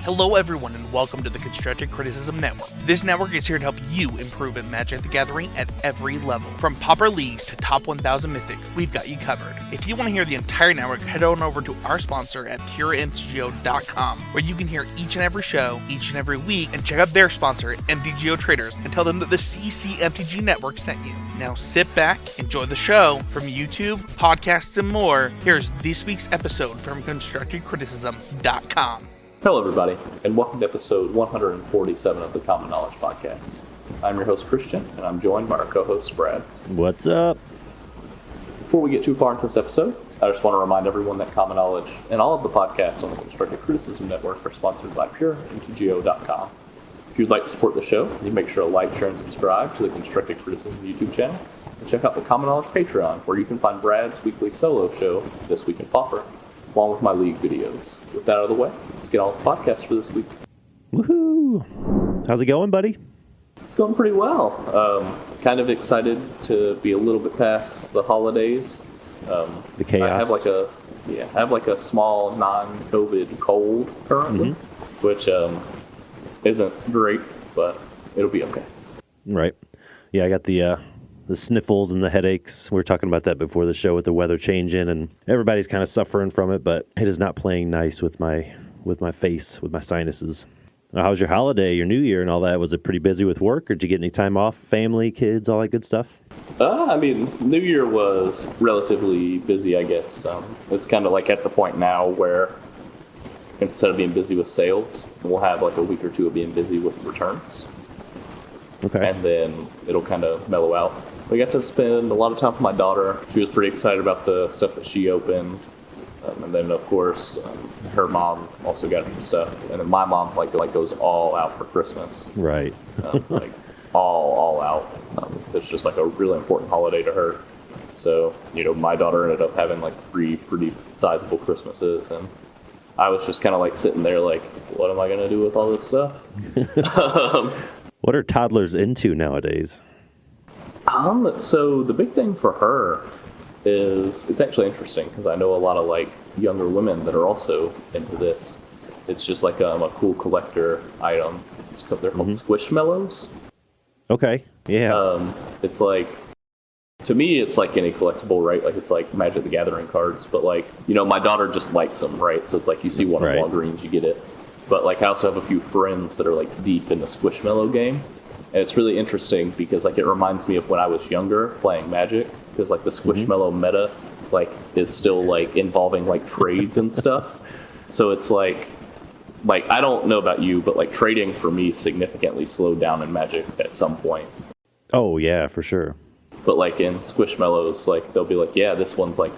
Hello everyone and welcome to the Constructive Criticism Network. This network is here to help you improve at Magic the Gathering at every level. From Pauper Leagues to Top 1000 Mythic, we've got you covered. If you want to hear the entire network, head on over to our sponsor at PureMTGO.com, where you can hear each and every show, each and every week, and check out their sponsor, MTGO Traders, and tell them that the CCMTG Network sent you. Now sit back, enjoy the show. From YouTube, podcasts, and more, here's this week's episode from ConstructiveCriticism.com. Hello everybody, and welcome to episode 147 of the Common Knowledge Podcast. I'm your host Christian, and I'm joined by our co-host Brad. What's up? Before we get too far into this episode, I just want to remind everyone that Common Knowledge and all of the podcasts on the Constructive Criticism Network are sponsored by PureMTGO.com. If you'd like to support the show, you make sure to like, share, and subscribe to the Constructive Criticism YouTube channel, and check out the Common Knowledge Patreon, where you can find Brad's weekly solo show, This Week in Pauper, along with my league videos. With that out of the way, let's get on with the podcast for this week. Woohoo! How's it going, buddy? It's going pretty well. Kind of excited to be a little bit past the holidays. The chaos. I have like a small non-COVID cold currently, which isn't great, but it'll be okay. Right. Yeah, I got the sniffles and the headaches. We were talking about that before the show with the weather changing, and everybody's kind of suffering from it, but it is not playing nice with my face, with my sinuses. How was your holiday, your New Year, and all that? Was it pretty busy with work, or did you get any time off? Family, kids, all that good stuff? New Year was relatively busy, I guess. It's kind of like at the point now where instead of being busy with sales, we'll have like a week or two of being busy with returns. Okay. And then it'll kind of mellow out. We got to spend a lot of time with my daughter. She was pretty excited about the stuff that she opened. And then, of course, her mom also got some stuff. And then my mom like goes all out for Christmas. Right. Like all out. It's just like a really important holiday to her. So, my daughter ended up having like 3 pretty sizable Christmases. And I was just kind of like sitting there like, what am I going to do with all this stuff? What are toddlers into nowadays? So the big thing for her is, it's actually interesting because I know a lot of like younger women that are also into this. It's just like a cool collector item. They're called Squishmallows. Okay, yeah. It's like, to me, it's like any collectible, right? Like it's like Magic the Gathering cards, but like, my daughter just likes them, right? So it's like you see one Right. of Walgreens, you get it. But like I also have a few friends that are like deep in the Squishmallow game. And it's really interesting because like it reminds me of when I was younger playing Magic, because like the Squishmallow meta like is still like involving like trades and stuff. So it's like I don't know about you, but like trading for me significantly slowed down in Magic at some point. Oh yeah, for sure. But like in Squishmallows, like they'll be like, yeah, this one's like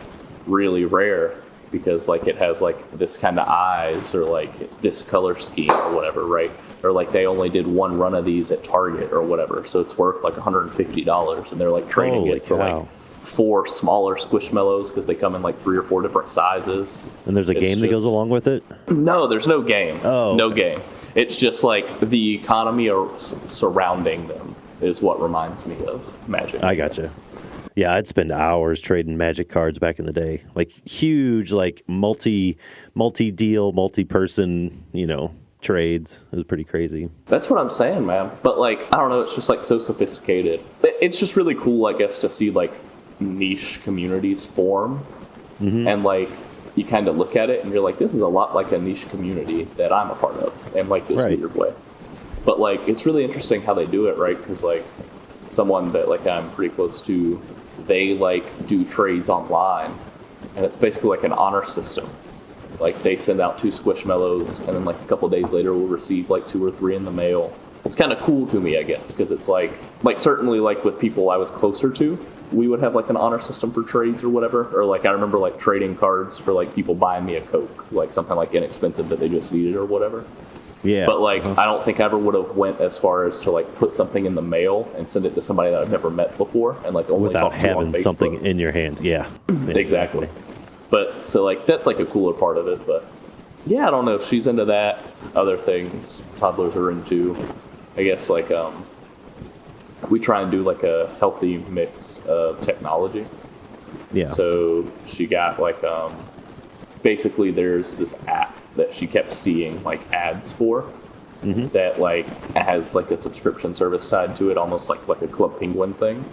really rare because like it has like this kind of eyes or like this color scheme or whatever, right? Or like they only did one run of these at Target or whatever, so it's worth like $150, and they're like trading Holy it for cow. like 4 smaller Squishmallows because they come in like 3 or 4 different sizes. And there's a game that goes along with it? No, there's no game. Oh, no okay. game. It's just like the economy surrounding them is what reminds me of Magic. I gotcha. Yeah, I'd spend hours trading Magic cards back in the day. Like huge, like multi-deal, multi-person, trades. It was pretty crazy. That's what I'm saying, man. But like, I don't know, it's just like so sophisticated. It's just really cool, I guess, to see like niche communities form. And like, you kind of look at it and you're like, this is a lot like a niche community that I'm a part of in like this Right. weird way. But like, it's really interesting how they do it, right? Because like, someone that like I'm pretty close to, they like do trades online, and it's basically like an honor system. Like they send out 2 Squishmallows, and then like a couple days later we'll receive like 2 or 3 in the mail. It's kind of cool to me, I guess, because it's like certainly like with people I was closer to, we would have like an honor system for trades or whatever. Or like I remember like trading cards for like people buying me a Coke, like something like inexpensive that they just needed or whatever. Yeah. But like, I don't think I ever would have went as far as to like put something in the mail and send it to somebody that I've never met before and like only without talk to on having Facebook. something in your hand. Yeah. Exactly. But so like that's like a cooler part of it. But yeah, I don't know. She's into that. Other things toddlers are into. I guess like we try and do like a healthy mix of technology. Yeah. So she got like basically there's this app that she kept seeing like ads for that like has like a subscription service tied to it, almost like a Club Penguin thing.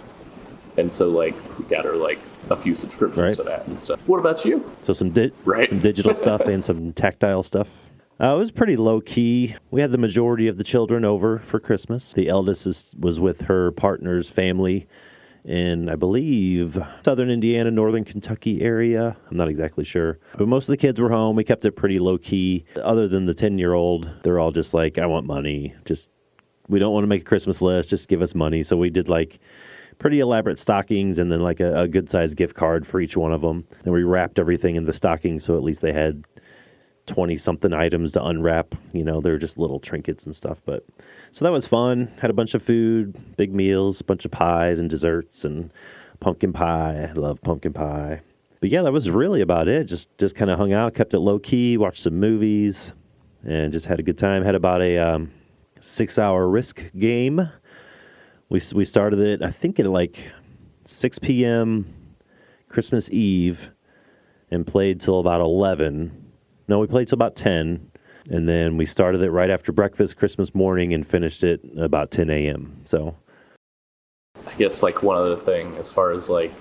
And so like we got her like a few subscriptions for that and stuff. What about you? So some digital stuff and some tactile stuff. It was pretty low key. We had the majority of the children over for Christmas. The eldest was with her partner's family in, I believe, southern Indiana, northern Kentucky area. I'm not exactly sure. But most of the kids were home. We kept it pretty low key. Other than the 10-year-old, they're all just like, I want money. We don't want to make a Christmas list. Just give us money. So we did like pretty elaborate stockings and then like a good sized gift card for each one of them. And we wrapped everything in the stockings so at least they had 20 something items to unwrap. They're just little trinkets and stuff. But so that was fun. Had a bunch of food, big meals, a bunch of pies and desserts and pumpkin pie. I love pumpkin pie. But yeah, that was really about it. Just kind of hung out, kept it low key, watched some movies, and just had a good time. Had about a 6-hour Risk game. We started it, I think, at like 6 p.m. Christmas Eve and played till about 11. No, we played till about 10. And then we started it right after breakfast Christmas morning and finished it about 10 a.m. So I guess like one other thing as far as like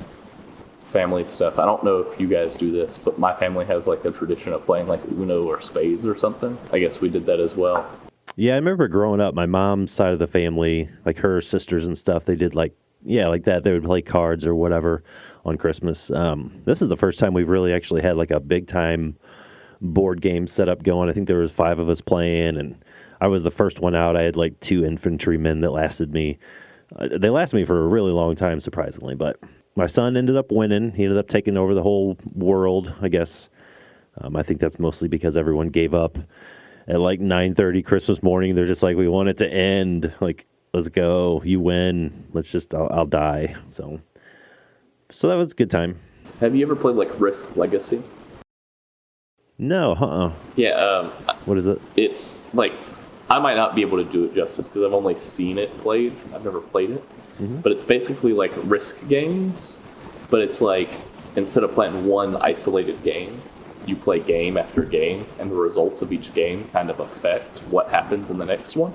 family stuff, I don't know if you guys do this, but my family has like a tradition of playing like Uno or spades or something. I guess we did that as well. Yeah, I remember growing up, my mom's side of the family, like her sisters and stuff, they did like that. They would play cards or whatever on Christmas. This is the first time we've really actually had like a big time board game set up going. I think there was 5 of us playing, and I was the first one out. I had like 2 infantrymen that lasted me. They lasted me for a really long time, surprisingly. But my son ended up winning. He ended up taking over the whole world, I guess. I think that's mostly because everyone gave up. At like 9:30 Christmas morning, they're just like, we want it to end. Like, let's go. You win. I'll die. So that was a good time. Have you ever played like Risk Legacy? No, Yeah. What is it? It's like, I might not be able to do it justice because I've only seen it played. I've never played it. But it's basically like Risk games. But it's like, instead of playing one isolated game, you play game after game, and the results of each game kind of affect what happens in the next one.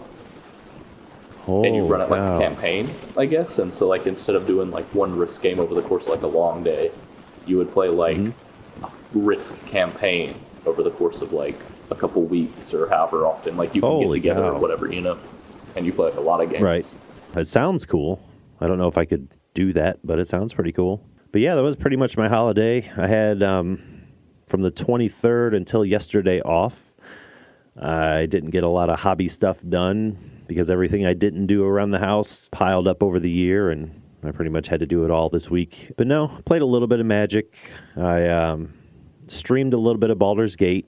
And you run it like a campaign, I guess. And so like instead of doing like one Risk game over the course of like a long day, you would play like Risk campaign over the course of like a couple weeks or however often. Like you can get together or whatever, and you play like a lot of games. Right. It sounds cool. I don't know if I could do that, but it sounds pretty cool. But yeah, that was pretty much my holiday. I had from the 23rd until yesterday off. I didn't get a lot of hobby stuff done because everything I didn't do around the house piled up over the year, and I pretty much had to do it all this week. But no, played a little bit of Magic. I streamed a little bit of Baldur's Gate,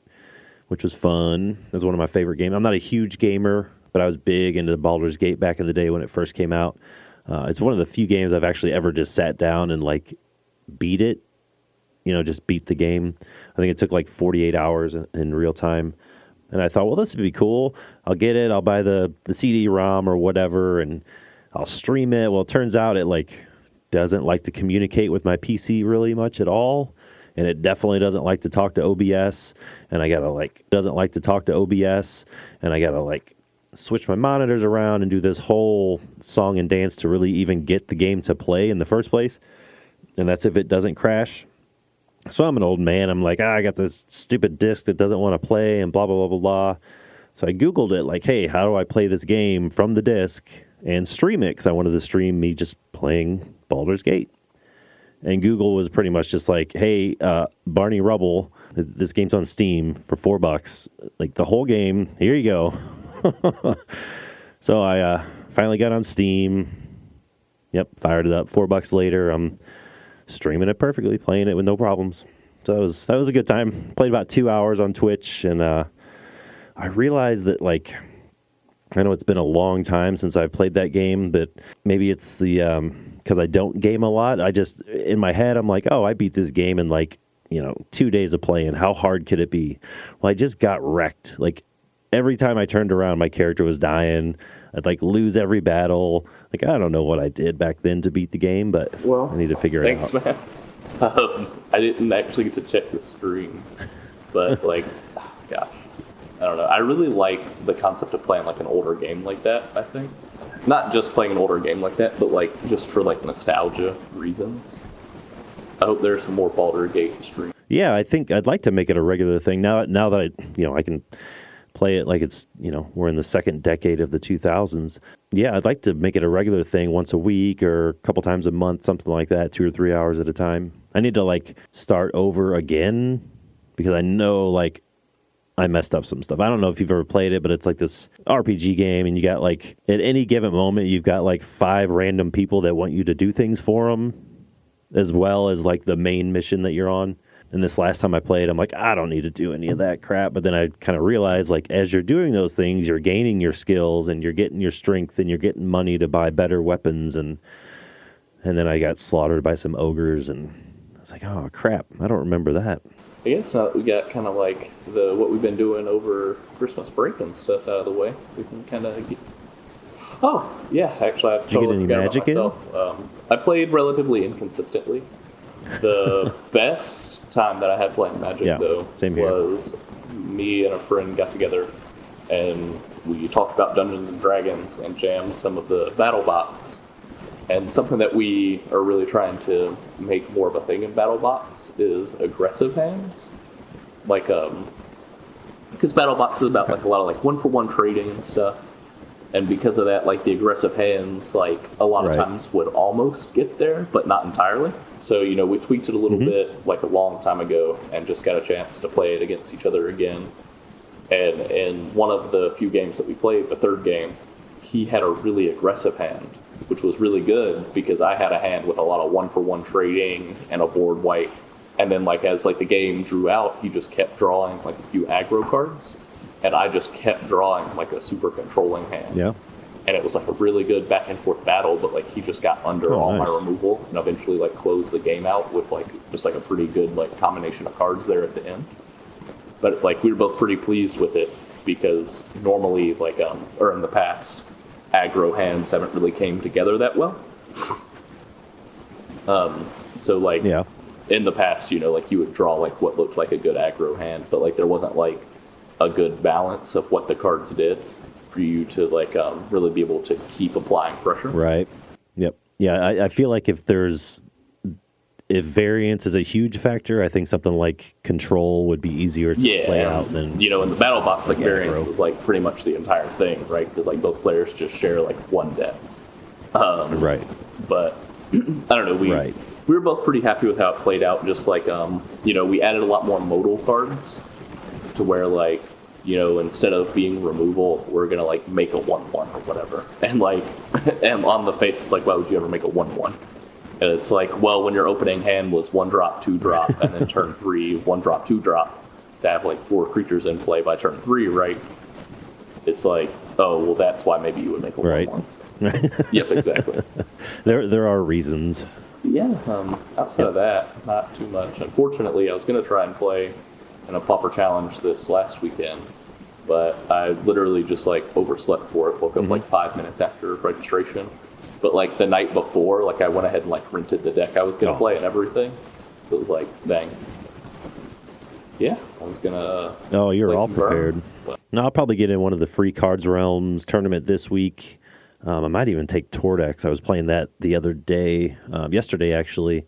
which was fun. It was one of my favorite games. I'm not a huge gamer, but I was big into Baldur's Gate back in the day when it first came out. It's one of the few games I've actually ever just sat down and like beat it. Just beat the game. I think it took like 48 hours in real time. And I thought, well, this would be cool. I'll get it. I'll buy the CD-ROM or whatever, and I'll stream it. Well, it turns out it like doesn't like to communicate with my PC really much at all. And it definitely doesn't like to talk to OBS. And I gotta doesn't like to talk to OBS. And I gotta switch my monitors around and do this whole song and dance to really even get the game to play in the first place. And that's if it doesn't crash. So I'm an old man. I'm like, I got this stupid disc that doesn't want to play and blah, blah, blah, blah, blah. So I Googled it like, hey, how do I play this game from the disc and stream it? Because I wanted to stream me just playing Baldur's Gate. And Google was pretty much just like, hey, Barney Rubble, this game's on Steam for $4. Like the whole game, here you go. So I finally got on Steam. Yep, fired it up. $4 later, I'm streaming it perfectly, playing it with no problems. So that was a good time. Played about 2 hours on Twitch, and I realized that I know it's been a long time since I've played that game, but maybe it's the because I don't game a lot. I just in my head I'm like, oh, I beat this game in 2 days of playing. How hard could it be? Well, I just got wrecked. Every time I turned around, my character was dying. I'd lose every battle. I don't know what I did back then to beat the game, but I need to figure it out. Thanks, man. I didn't actually get to check the stream. But like, gosh, I don't know. I really like the concept of playing like an older game like that. I think not just playing an older game like that, but like just for like nostalgia reasons. I hope there's some more Baldur's Gate streams. Yeah, I think I'd like to make it a regular thing now that I can play it like it's, we're in the second decade of the 2000s. Yeah, I'd like to make it a regular thing once a week or a couple times a month, something like that, 2 or 3 hours at a time. I need to like start over again because I know like I messed up some stuff. I don't know if you've ever played it, but it's like this RPG game, and you got like at any given moment you've got like 5 random people that want you to do things for them, as well as like the main mission that you're on. And this last time I played, I'm like, I don't need to do any of that crap. But then I kind of realized, like, as you're doing those things, you're gaining your skills and you're getting your strength and you're getting money to buy better weapons. And then I got slaughtered by some ogres, and I was like, oh crap, I don't remember that. I guess now that we got kind of like what we've been doing over Christmas break and stuff out of the way, we can kind of get. Oh yeah, actually, Did you get any magic in? I played relatively inconsistently. The best time that I had playing Magic, though, was me and a friend got together and we talked about Dungeons and Dragons and jammed some of the battle box. And something that we are really trying to make more of a thing in battle box is aggressive hands. Like, because battle box is about like a lot of like 1-for-1 trading and stuff. And because of that, like the aggressive hands, like a lot of times would almost get there, but not entirely. So, we tweaked it a little bit like a long time ago and just got a chance to play it against each other again. And in one of the few games that we played, the third game, he had a really aggressive hand, which was really good because I had a hand with a lot of 1-for-1 trading and a board wipe. And then like as like the game drew out, he just kept drawing like a few aggro cards. And I just kept drawing like a super controlling hand. Yeah. And it was like a really good back and forth battle, but like he just got under all my removal and eventually like closed the game out with like just like a pretty good like combination of cards there at the end. But like we were both pretty pleased with it because normally like or in the past, aggro hands haven't really came together that well. So like in the past, like you would draw like what looked like a good aggro hand, but like there wasn't like a good balance of what the cards did for you to like really be able to keep applying pressure. Right. Yep. Yeah, I feel like if variance is a huge factor, I think something like control would be easier to play out than in the battle box, like variance is like pretty much the entire thing, right? Because like both players just share like one deck. Right. But I don't know. We were both pretty happy with how it played out. Just like we added a lot more modal cards. To where like, instead of being removal, we're gonna like make a 1/1 or whatever. And like, and on the face, it's like, why would you ever make a 1/1? And it's like, well, when your opening hand was 1-drop, 2-drop, and then turn 3, 1-drop, 2-drop, to have like 4 creatures in play by turn 3, right? It's like, oh, well, that's why maybe you would make a 1/1. Yep, exactly. There are reasons. Yeah. Outside of that, not too much. Unfortunately, I was gonna try and play in a Pauper challenge this last weekend, but I literally just like overslept for it. Woke up like 5 minutes after registration, but like the night before, like I went ahead and like rented the deck I was gonna play and everything. So it was like, dang. Yeah, I was gonna. Oh, you're all prepared. No, I'll probably get in one of the free Cards Realms tournament this week. I might even take Tordex. I was playing that the other day, yesterday actually.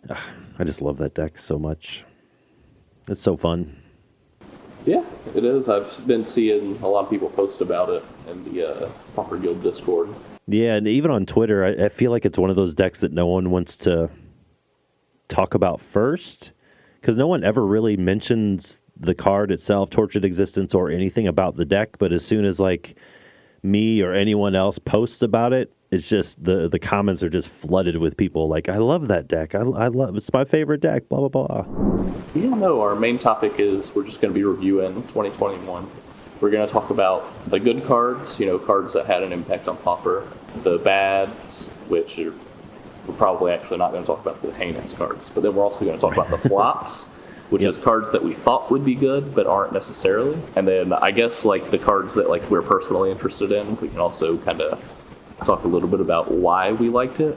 I just love that deck so much. It's so fun. Yeah, it is. I've been seeing a lot of people post about it in the Pauper Guild Discord. Yeah, and even on Twitter, I feel like it's one of those decks that no one wants to talk about first, because no one ever really mentions the card itself, Tortured Existence, or anything about the deck. But as soon as like me or anyone else posts about it, it's just the comments are just flooded with people like, I love that deck. I love it's my favorite deck. Blah blah blah. Yeah, no. Our main topic is we're just going to be reviewing 2021. We're going to talk about the good cards, cards that had an impact on Pauper, the bads, which we're probably actually not going to talk about the heinous cards, but then we're also going to talk about the flops, which is cards that we thought would be good but aren't necessarily. And then I guess like the cards that like we're personally interested in, we can also kind of talk a little bit about why we liked it.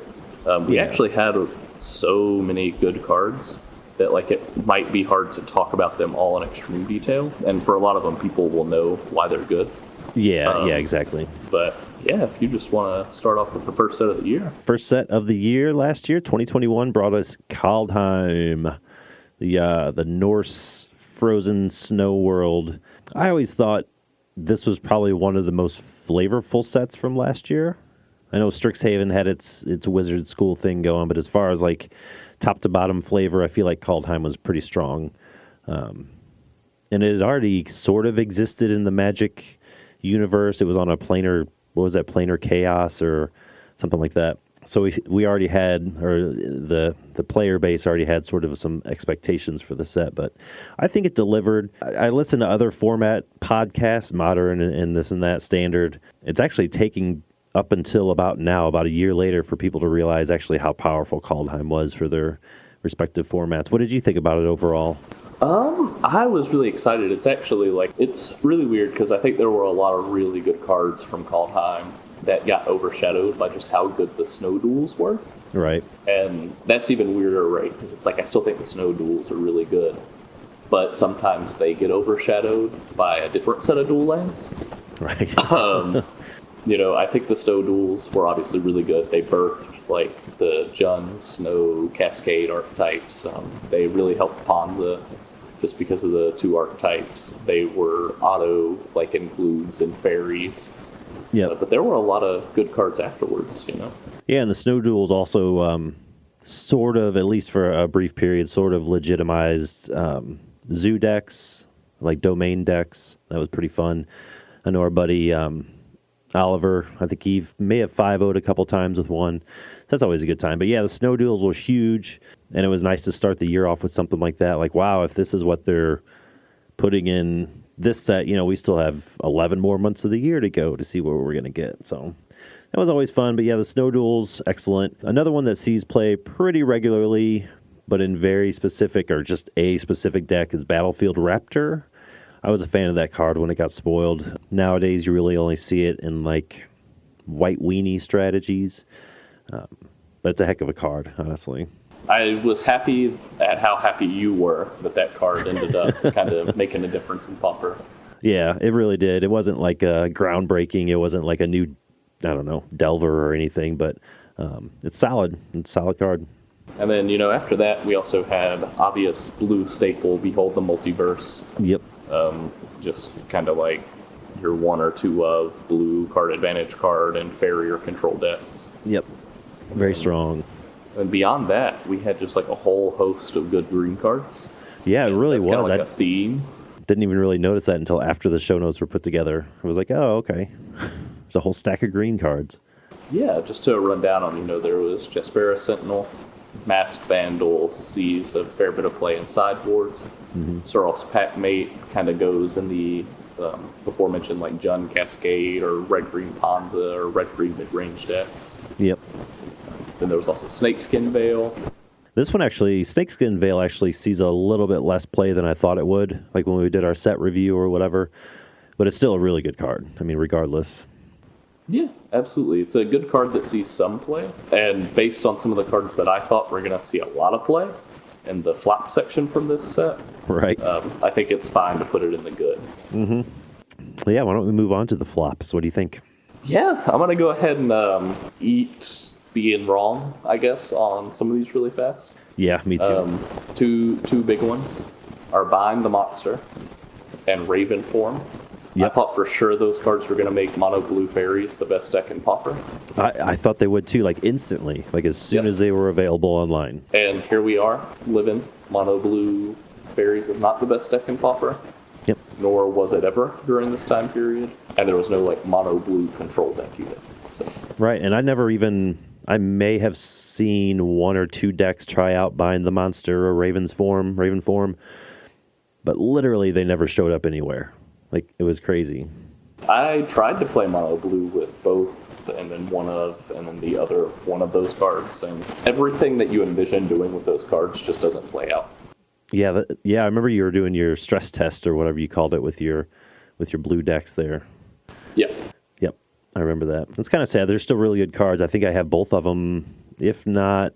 We actually had so many good cards that like it might be hard to talk about them all in extreme detail, and for a lot of them, people will know why they're good. Yeah, exactly. But yeah, if you just want to start off with the first set of the year. First set of the year last year, 2021, brought us Kaldheim, the Norse frozen snow world. I always thought this was probably one of the most flavorful sets from last year. I know Strixhaven had its Wizard School thing going, but as far as like top to bottom flavor, I feel like Kaldheim was pretty strong. And it had already sort of existed in the Magic universe. It was on a planar, what was that, planar chaos or something like that. So we already had, or the player base already had sort of some expectations for the set, but I think it delivered. I listened to other format podcasts, Modern and this and that, Standard. It's actually taking up until about now, about a year later, for people to realize actually how powerful Kaldheim was for their respective formats. What did you think about it overall? I was really excited. It's actually it's really weird because I think there were a lot of really good cards from Kaldheim that got overshadowed by just how good the snow duels were. Right. And that's even weirder, right? Because it's like I still think the snow duels are really good, but sometimes they get overshadowed by a different set of dual lands. Right. I think the snow duels were obviously really good. They birthed like the Jund, Snow, Cascade archetypes. They really helped Ponza just because of the two archetypes. They were auto includes and fairies. Yeah. But there were a lot of good cards afterwards, Yeah, and the snow duels also sort of, at least for a brief period, sort of legitimized zoo decks, like domain decks. That was pretty fun. I know our buddy Oliver, I think he may have 5-0'd a couple times with one. That's always a good time. But yeah, the snow duels were huge, and it was nice to start the year off with something like that. Like, wow, if this is what they're putting in this set, we still have 11 more months of the year to go to see what we're going to get. So that was always fun. But yeah, the snow duels, excellent. Another one that sees play pretty regularly, but in very specific or just a specific deck, is Battlefield Raptor. I was a fan of that card when it got spoiled. Nowadays, you really only see it in white weenie strategies. But it's a heck of a card, honestly. I was happy at how happy you were that card ended up kind of making a difference in Pauper. Yeah, it really did. It wasn't groundbreaking. It wasn't like a new, Delver or anything, but it's solid. It's a solid card. And then, after that, we also had obvious blue staple, Behold the Multiverse. Yep. Just kind of like your one or two of blue card advantage card and fairy or control decks. Yep. Very strong. And beyond that, we had just a whole host of good green cards. Yeah, it really was. Kind of a theme. Didn't even really notice that until after the show notes were put together. I was like, oh, okay. There's a whole stack of green cards. Yeah, just to run down on, there was Jaspera Sentinel, Masked Vandal sees a fair bit of play in sideboards. Mm-hmm. Surof's Packmate kind of goes in the before mentioned Jund Cascade or Red-Green Ponza or Red-Green mid-range decks. Yep. Then there was also Snakeskin Veil. This one Snakeskin Veil actually sees a little bit less play than I thought it would, like when we did our set review or whatever. But it's still a really good card. I mean, regardless. Yeah, absolutely. It's a good card that sees some play. And based on some of the cards that I thought were going to see a lot of play in the flop section from this set, right? I think it's fine to put it in the good. Mm-hmm. Well, yeah, why don't we move on to the flops? What do you think? Yeah, I'm going to go ahead and eat being wrong, I guess, on some of these really fast. Yeah, me too. Two big ones are Bind the Monster and Raven Form. Yep. I thought for sure those cards were going to make Mono Blue Fairies the best deck in Pauper. I thought they would too, instantly, as soon as they were available online. And here we are, living. Mono Blue Fairies is not the best deck in Pauper. Yep. Nor was it ever during this time period. And there was no Mono Blue control deck either. So. Right, and I may have seen one or two decks try out Bind the Monster or Raven Form, but literally they never showed up anywhere. It was crazy. I tried to play Mono Blue with both, and then and then the other one of those cards, and everything that you envision doing with those cards just doesn't play out. Yeah, I remember you were doing your stress test or whatever you called it with your blue decks there. Yep. I remember that. It's kind of sad. They're still really good cards. I think I have both of them, if not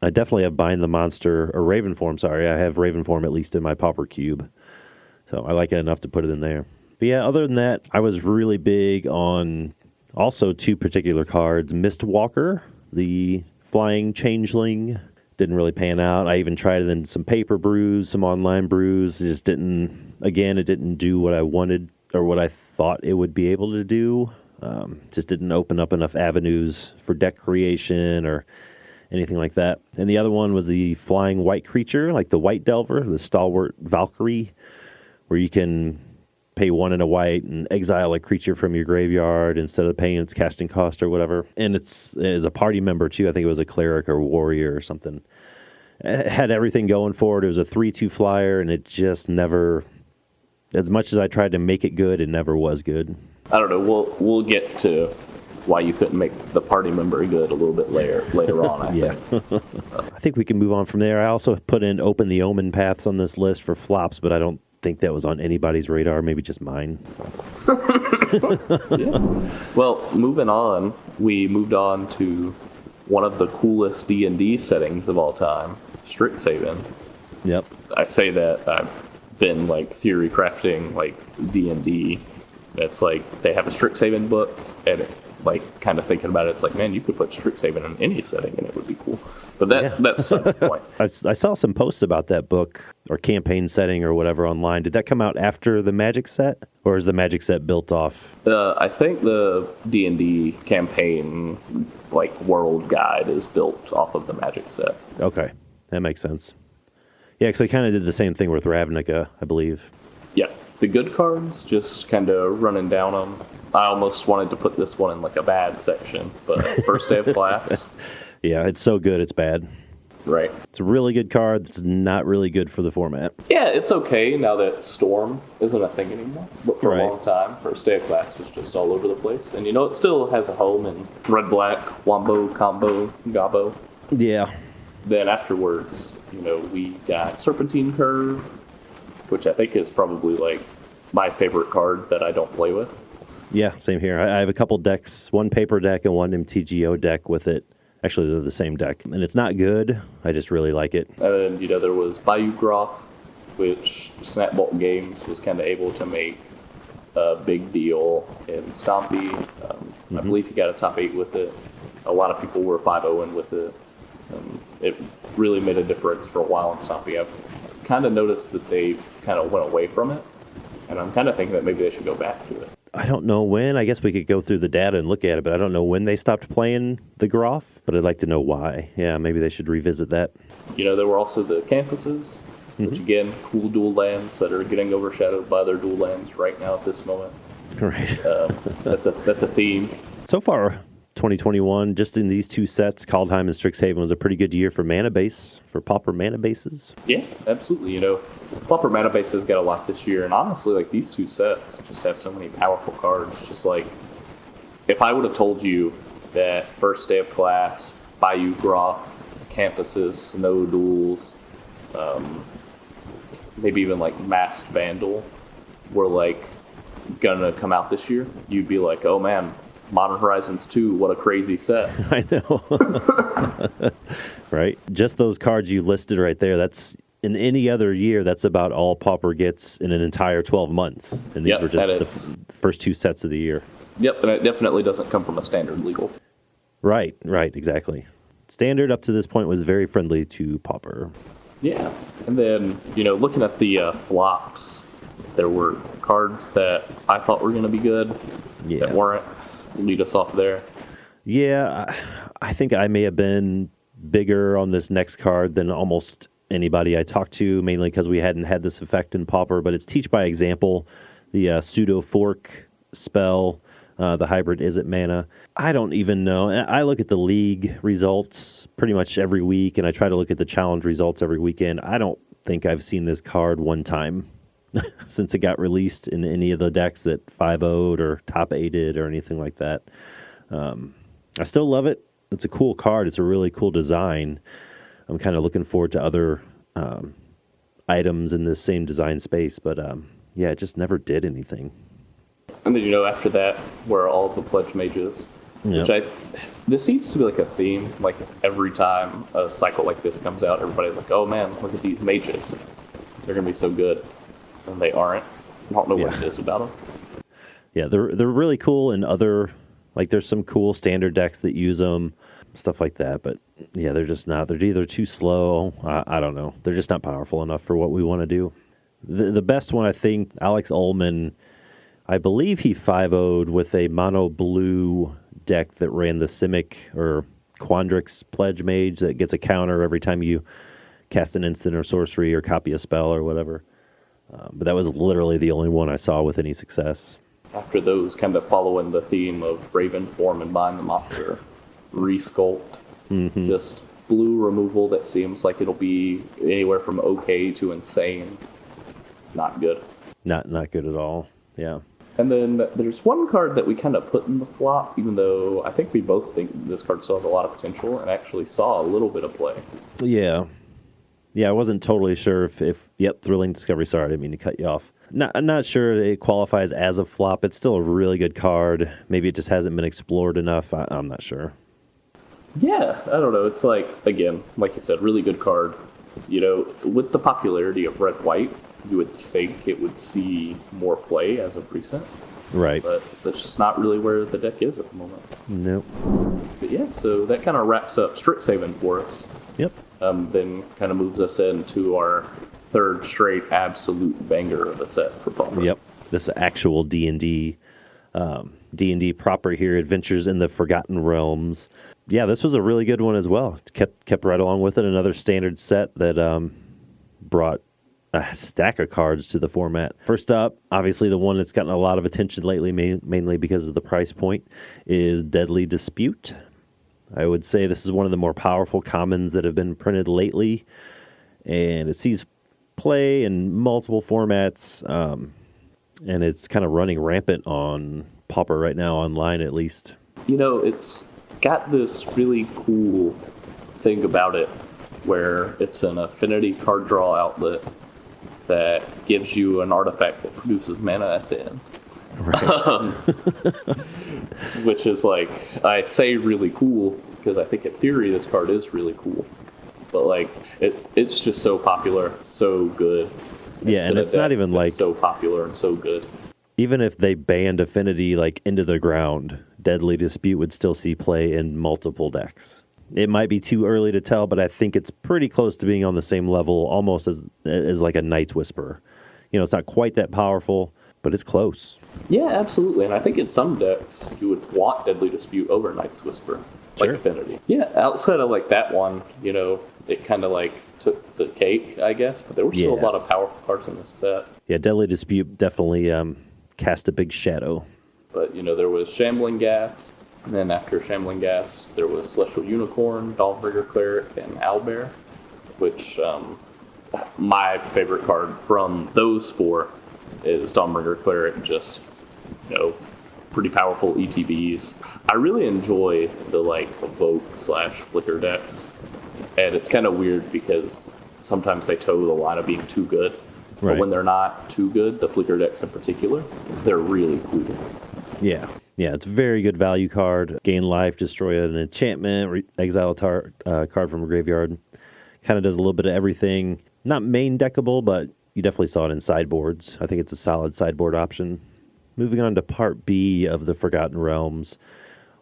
I definitely have Bind the Monster, or Ravenform, sorry. I have Ravenform at least in my Pauper cube. So I like it enough to put it in there. But yeah, other than that, I was really big on also two particular cards. Mistwalker, the flying changeling, didn't really pan out. I even tried it in some paper brews, some online brews. It just didn't, again, it didn't do what I wanted or what I thought it would be able to do. Just didn't open up enough avenues for deck creation or anything like that. And the other one was the flying white creature, like the White Delver, the Stalwart Valkyrie, where you can pay 1 and a white and exile a creature from your graveyard instead of paying its casting cost or whatever. And it's a party member too. I think it was a cleric or warrior or something. It had everything going for it. It was a 3/2 flyer, and it just never, as much as I tried to make it good, it never was good. I don't know. We'll get to why you couldn't make the party member good a little bit later on. I think. I think we can move on from there. I also put in Open the Omen Paths on this list for flops, but I don't think that was on anybody's radar, maybe just mine. So. Yeah. Well, moving on, we moved on to one of the coolest D&D settings of all time, Strixhaven. Yep. I say that I've been like theory crafting like D&D. It's like they have a Strixhaven book, and like kind of thinking about it, it's like, man, you could put Strixhaven in any setting and it would be cool. But that's beside the point. I saw some posts about that book or campaign setting or whatever online. Did that come out after the Magic set, or is the Magic set built off? I think the D&D campaign like world guide is built off of the Magic set. Okay, that makes sense. Yeah, because they kind of did the same thing with Ravnica, I believe. Yeah, the good cards, just kind of running down them. I almost wanted to put this one in like a bad section, but first day of class. Yeah, it's so good, it's bad. Right. It's a really good card. It's not really good for the format. Yeah, it's okay now that Storm isn't a thing anymore. But for a long time, first day of class was just all over the place. And it still has a home in Red Black, Wombo, Combo, Gobbo. Yeah. Then afterwards, we got Serpentine Curve, which I think is probably like my favorite card that I don't play with. Yeah, same here. I have a couple decks, one paper deck and one MTGO deck with it. Actually, they're the same deck. And it's not good. I just really like it. And then, there was Bayou Groth, which Snapbolt Games was kind of able to make a big deal in Stompy. I believe he got a top 8 with it. A lot of people were 5-0 with it. It really made a difference for a while in Stompy. I've kind of noticed that they kind of went away from it. And I'm kind of thinking that maybe they should go back to it. I don't know when. I guess we could go through the data and look at it, but I don't know when they stopped playing the Groth, but I'd like to know why. Yeah, maybe they should revisit that. There were also the campuses, which again, cool dual lands that are getting overshadowed by other dual lands right now at this moment. Right. That's a theme. So far, 2021, just in these two sets, Kaldheim and Strixhaven was a pretty good year for mana base, for Pauper mana bases. Yeah, absolutely. Pauper mana base has got a lot this year, and honestly, like these two sets just have so many powerful cards. Just like, if I would have told you that first day of class, Bayou Groth, campuses, snow duels, maybe even like Masked Vandal were like gonna come out this year, you'd be like, oh man, Modern Horizons 2, what a crazy set. I know. Right? Just those cards you listed right there, that's, in any other year, that's about all Pauper gets in an entire 12 months. And these were just the first two sets of the year. Yep, and it definitely doesn't come from a standard legal. Right, exactly. Standard up to this point was very friendly to Pauper. Yeah, and then, looking at the flops, there were cards that I thought were going to be good that weren't. Lead us off there. Yeah, I think I may have been bigger on this next card than almost anybody I talked to, mainly because we hadn't had this effect in Pauper, but it's Teach by Example, the pseudo fork spell, the hybrid Izzet mana. I don't even know. I look at the league results pretty much every week, and I try to look at the challenge results every weekend. I don't think I've seen this card one time since it got released in any of the decks that 5-0'd or top 8'd or anything like that. I still love it. It's a cool card. It's a really cool design. I'm kind of looking forward to other items in the same design space, but it just never did anything. And then, after that were all the Pledge Mages. Yep. This seems to be like a theme. Like every time a cycle like this comes out, everybody's like, "Oh man, look at these mages! They're gonna be so good," and they aren't. I don't know what it is about them. Yeah, they're really cool in other, like there's some cool standard decks that use them, stuff like that. But yeah, they're just not. They're either too slow. I don't know. They're just not powerful enough for what we want to do. The best one, I think, Alex Ullman, I believe he 5-0'd with a mono blue deck that ran the Simic or Quandrix Pledge Mage that gets a counter every time you cast an instant or sorcery or copy a spell or whatever. But that was literally the only one I saw with any success. After those, kind of following the theme of Raven Form and Bind the Monster, Resculpt, just blue removal that seems like it'll be anywhere from okay to insane. Not good. Not good at all. Yeah. And then there's one card that we kind of put in the flop, even though I think we both think this card still has a lot of potential and actually saw a little bit of play. Yeah. Yeah, I wasn't totally sure if Thrilling Discovery. Sorry, I didn't mean to cut you off. I'm not sure it qualifies as a flop. It's still a really good card. Maybe it just hasn't been explored enough. I'm not sure. Yeah, I don't know. It's like, again, like you said, really good card. You know, with the popularity of red-white, you would think it would see more play as of recent. Right. But that's just not really where the deck is at the moment. Nope. But yeah, so that kind of wraps up Strixhaven for us. Yep. Then kind of moves us into our third straight absolute banger of a set for Pauper. Yep. This actual D&D, D&D proper here, Adventures in the Forgotten Realms. Yeah, this was a really good one as well. Kept right along with it. Another standard set that brought a stack of cards to the format. First up, obviously the one that's gotten a lot of attention lately, mainly because of the price point, is Deadly Dispute. I would say this is one of the more powerful commons that have been printed lately, and it sees play in multiple formats, and it's kind of running rampant on Pauper right now, online at least. You know, it's got this really cool thing about it where it's an affinity card draw outlet that gives you an artifact that produces mana at the end. Right. Which is like, I say really cool because I think in theory this card is really cool. But like, it's just so popular, so good. Yeah, and it's not even like so popular and so good. Even if they banned Affinity like into the ground, Deadly Dispute would still see play in multiple decks. It might be too early to tell, but I think it's pretty close to being on the same level, almost as like a Night's Whisper. You know, it's not quite that powerful, but it's close. Yeah, absolutely. And I think in some decks, you would want Deadly Dispute over Night's Whisper, like Affinity. Yeah, outside of like that one, you know, it kind of like took the cake, I guess, but there were still a lot of powerful cards in this set. Yeah, Deadly Dispute definitely cast a big shadow. But, you know, there was Shambling Gas, and then after Shambling Gas, there was Celestial Unicorn, Dawnbreaker Cleric, and Owlbear, which my favorite card from those four is Dawnbreaker Cleric, just, you know, pretty powerful ETBs. I really enjoy the, like, Evoke/Flicker decks, and it's kind of weird because sometimes they toe the line of being too good. But when they're not too good, the Flicker decks in particular, they're really cool. Yeah, it's a very good value card. Gain life, destroy an enchantment, exile a card from a graveyard. Kind of does a little bit of everything. Not main deckable, but you definitely saw it in sideboards. I think it's a solid sideboard option. Moving on to part B of the Forgotten Realms.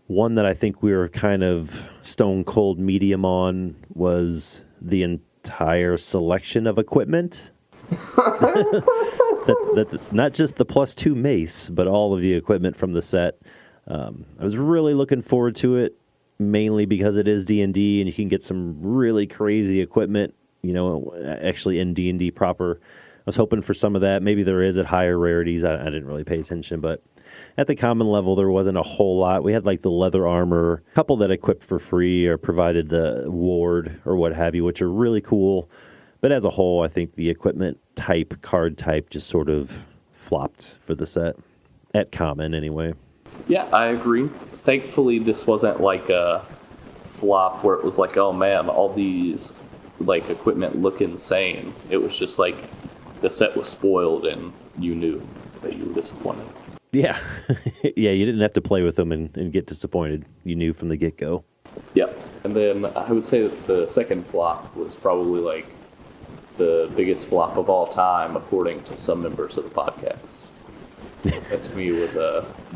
One that I think we were kind of stone cold medium on was the entire selection of equipment. that not just the +2 mace, but all of the equipment from the set. I was really looking forward to it, mainly because it is D&D and you can get some really crazy equipment, you know, actually in D&D proper. I was hoping for some of that. Maybe there is at higher rarities. I didn't really pay attention, but at the common level, there wasn't a whole lot. We had like the leather armor, a couple that equipped for free or provided the ward or what have you, which are really cool. But as a whole, I think the equipment type, card type, just sort of flopped for the set. At common, anyway. Yeah, I agree. Thankfully, this wasn't like a flop where it was like, oh man, all these like equipment look insane. It was just like the set was spoiled and you knew that you were disappointed. Yeah, Yeah, you didn't have to play with them and get disappointed. You knew from the get-go. Yep. And then I would say that the second flop was probably like the biggest flop of all time, according to some members of the podcast. That to me was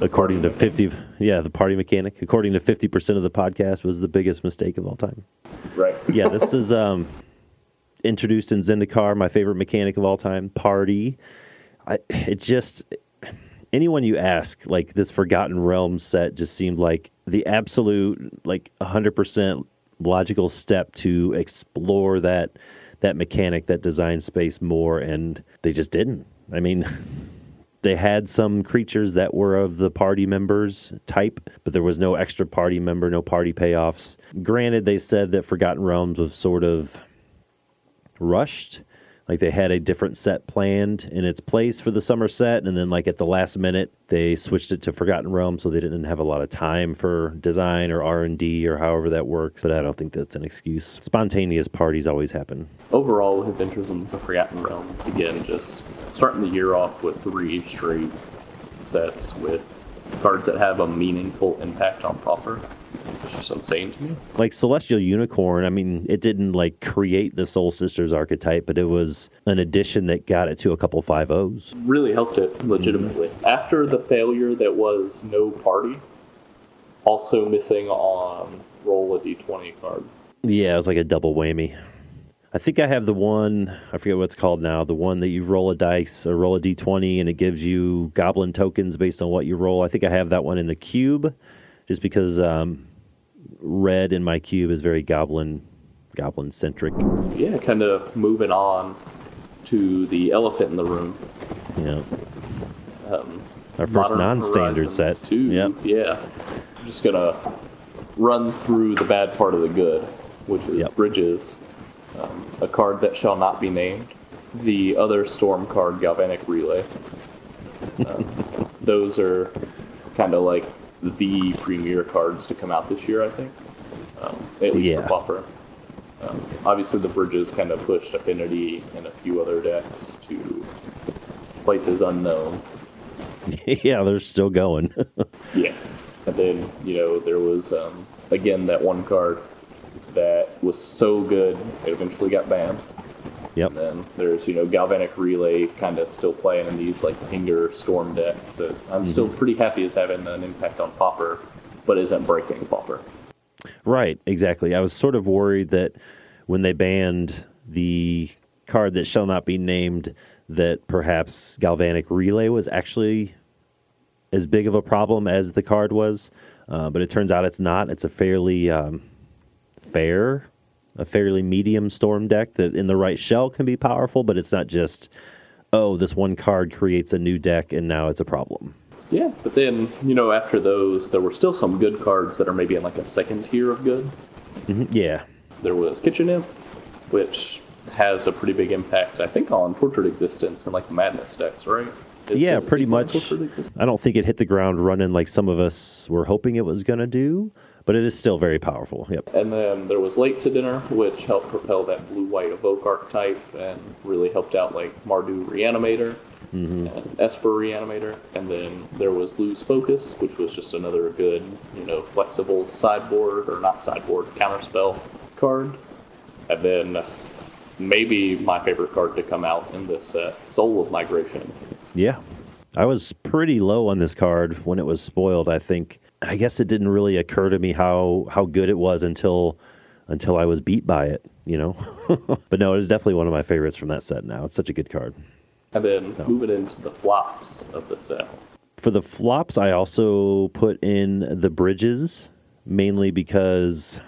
according to 50, yeah, the party mechanic. According to 50% of the podcast, was the biggest mistake of all time. Right. Yeah, this is introduced in Zendikar, my favorite mechanic of all time, party. Anyone you ask, like, this Forgotten Realms set just seemed like the absolute, like, 100% logical step to explore that mechanic, that design space more, and they just didn't. I mean, they had some creatures that were of the party members type, but there was no extra party member, no party payoffs. Granted, they said that Forgotten Realms was sort of rushed. Like, they had a different set planned in its place for the summer set, and then, like, at the last minute, they switched it to Forgotten Realms, so they didn't have a lot of time for design or R&D or however that works, but I don't think that's an excuse. Spontaneous parties always happen. Overall, with Adventures in the Forgotten Realms, again, just starting the year off with 3 straight sets with cards that have a meaningful impact on Pauper. It's just insane to me. Like Celestial Unicorn, I mean, it didn't like create the Soul Sisters archetype, but it was an addition that got it to a couple 5-0s. Really helped it legitimately. Mm-hmm. After the failure that was no party, also missing on roll a d20 card. Yeah, it was like a double whammy. I think I have the one, I forget what it's called now, the one that you roll a dice or roll a d20 and it gives you goblin tokens based on what you roll. I think I have that one in the cube, just because red in my cube is very goblin-centric. Yeah, kind of moving on to the elephant in the room. Yeah. Our first non-standard set. Too. Yep. Yeah. I'm just going to run through the bad part of the good, which is Bridges. A card that shall not be named. The other Storm card, Galvanic Relay. Those are kind of like the premier cards to come out this year, I think. At least for Pauper. Obviously, the Bridges kind of pushed Affinity and a few other decks to places unknown. Yeah, they're still going. Yeah. And then, there was, again, that one card that was so good, it eventually got banned. Yep. And then there's, Galvanic Relay kind of still playing in these, like, Pinger Storm decks that I'm still pretty happy is having an impact on Pauper, but isn't breaking Pauper. Right, exactly. I was sort of worried that when they banned the card that shall not be named, that perhaps Galvanic Relay was actually as big of a problem as the card was, but it turns out it's not. It's a fairly fairly medium Storm deck that in the right shell can be powerful, but it's not just, oh, this one card creates a new deck and now it's a problem. Yeah, but then, after those, there were still some good cards that are maybe in like a second tier of good. Mm-hmm. Yeah. There was Kitchen Imp, which has a pretty big impact, I think, on Tortured Existence and like the Madness decks, right? Yeah, pretty much. I don't think it hit the ground running like some of us were hoping it was going to do, but it is still very powerful. Yep. And then there was Late to Dinner, which helped propel that blue-white Evoke archetype and really helped out like Mardu Reanimator and Esper Reanimator. And then there was Lose Focus, which was just another good, flexible sideboard, or not sideboard, counterspell card. And then maybe my favorite card to come out in this set, Soul of Migration. Yeah. I was pretty low on this card when it was spoiled, I think. I guess it didn't really occur to me how good it was until I was beat by it, But no, it is definitely one of my favorites from that set now. It's such a good card. And then moving into the flops of the set. For the flops, I also put in the Bridges, mainly because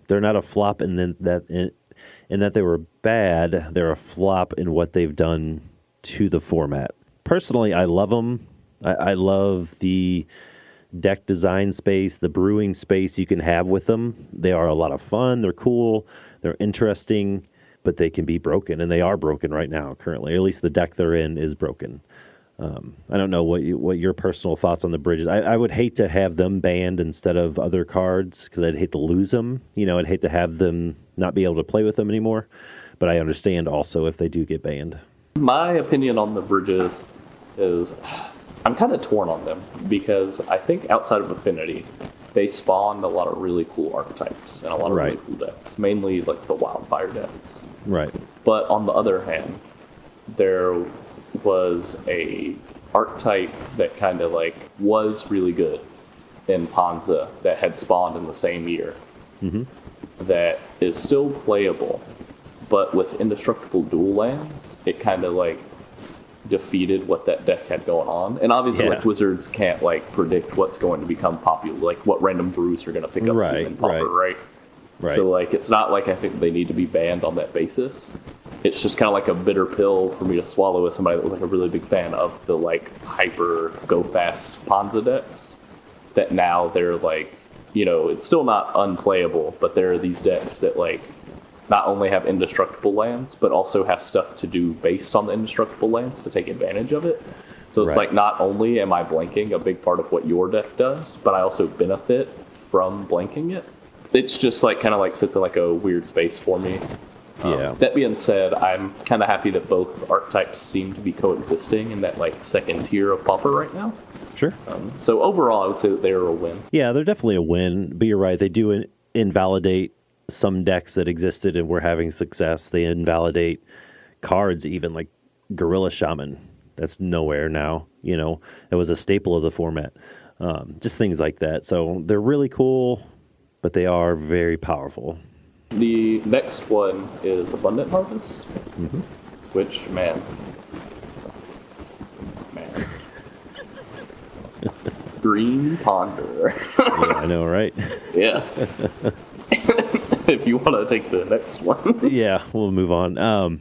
they're not a flop in that they were bad. They're a flop in what they've done to the format. Personally, I love them. I love the deck design space, the brewing space you can have with them. They are a lot of fun. They're cool. They're interesting, but they can be broken, and they are broken right now currently. Or at least the deck they're in is broken. I don't know what your personal thoughts on the Bridges. I would hate to have them banned instead of other cards because I'd hate to lose them. I'd hate to have them not be able to play with them anymore. But I understand also if they do get banned. My opinion on the Bridges is I'm kind of torn on them because I think outside of Affinity, they spawned a lot of really cool archetypes and a lot of really cool decks, mainly like the Wildfire decks. Right. But on the other hand, there was a archetype that kind of like was really good in Panza that had spawned in the same year that is still playable, but with indestructible dual lands, it kind of like defeated what that deck had going on. And obviously like Wizards can't like predict what's going to become popular, like what random brews are going to pick up Steam and Pauper, right? So like it's not like I think they need to be banned on that basis. It's just kind of like a bitter pill for me to swallow as somebody that was like a really big fan of the like hyper go fast Panza decks, that now they're like, you know, it's still not unplayable, but there are these decks that like not only have indestructible lands, but also have stuff to do based on the indestructible lands to take advantage of it. So it's like not only am I blanking a big part of what your deck does, but I also benefit from blanking it. It's just like kind of like sits in like a weird space for me. That being said, I'm kind of happy that both archetypes seem to be coexisting in that like second tier of Pauper right now. Sure. So overall, I would say that they are a win. Yeah, they're definitely a win. But you're right; they do invalidate some decks that existed and were having success. They invalidate cards, even like Gorilla Shaman. That's nowhere now. You know, it was a staple of the format. Just things like that. So they're really cool, but they are very powerful. The next one is Abundant Harvest, which, man. Green Ponder. Yeah, I know, right? Yeah. If you want to take the next one. Yeah, we'll move on.